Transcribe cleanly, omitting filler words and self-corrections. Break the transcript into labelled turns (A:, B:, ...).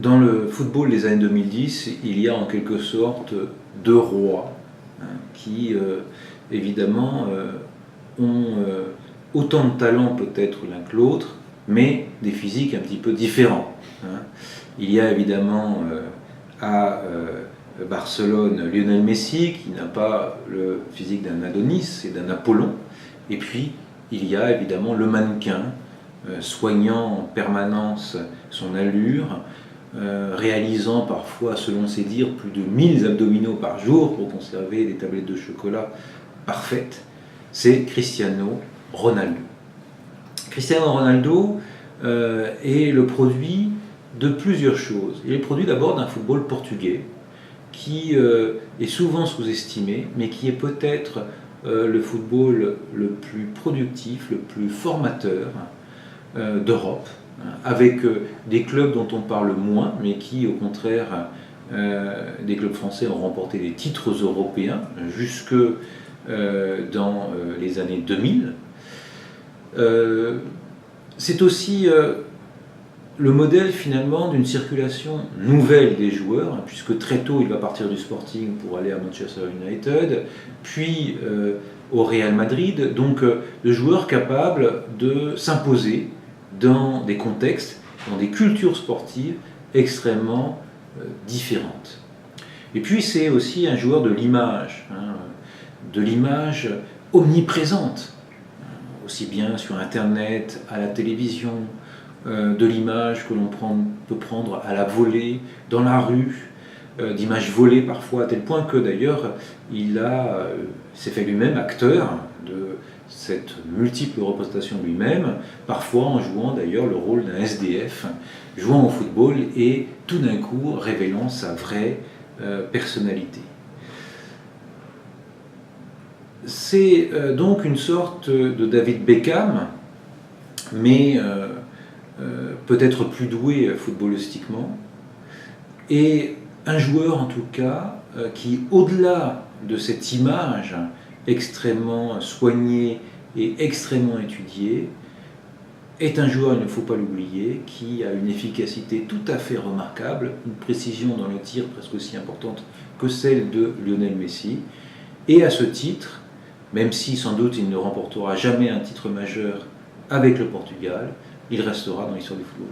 A: Dans le football des années 2010, il y a en quelque sorte deux rois qui, évidemment, ont autant de talent peut-être l'un que l'autre, mais des physiques un petit peu différents. Il y a évidemment à Barcelone Lionel Messi, qui n'a pas le physique d'un Adonis et d'un Apollon, et puis il y a évidemment le mannequin, soignant en permanence son allure, réalisant parfois, selon ses dires, plus de 1000 abdominaux par jour pour conserver des tablettes de chocolat parfaites, c'est Cristiano Ronaldo. Cristiano Ronaldo est le produit de plusieurs choses. Il est le produit d'abord d'un football portugais qui est souvent sous-estimé, mais qui est peut-être le football le plus productif, le plus formateur d'Europe, avec des clubs dont on parle moins, mais qui, au contraire, des clubs français ont remporté des titres européens jusque dans les années 2000. C'est aussi le modèle finalement d'une circulation nouvelle des joueurs, puisque très tôt il va partir du Sporting pour aller à Manchester United, puis au Real Madrid, donc de joueurs capables de s'imposer dans des contextes, dans des cultures sportives extrêmement différentes. Et puis c'est aussi un joueur de l'image omniprésente, aussi bien sur Internet, à la télévision, de l'image que l'on peut prendre à la volée, dans la rue, d'images volées parfois, à tel point que d'ailleurs il s'est fait lui-même acteur de cette multiple représentation de lui-même, parfois en jouant d'ailleurs le rôle d'un SDF, jouant au football et tout d'un coup révélant sa vraie personnalité. C'est donc une sorte de David Beckham, mais peut-être plus doué footballistiquement, et un joueur en tout cas qui, au-delà de cette image extrêmement soignée et extrêmement étudiée, est un joueur, il ne faut pas l'oublier, qui a une efficacité tout à fait remarquable, une précision dans le tir presque aussi importante que celle de Lionel Messi, et à ce titre, même si sans doute il ne remportera jamais un titre majeur avec le Portugal, il restera dans l'histoire du football.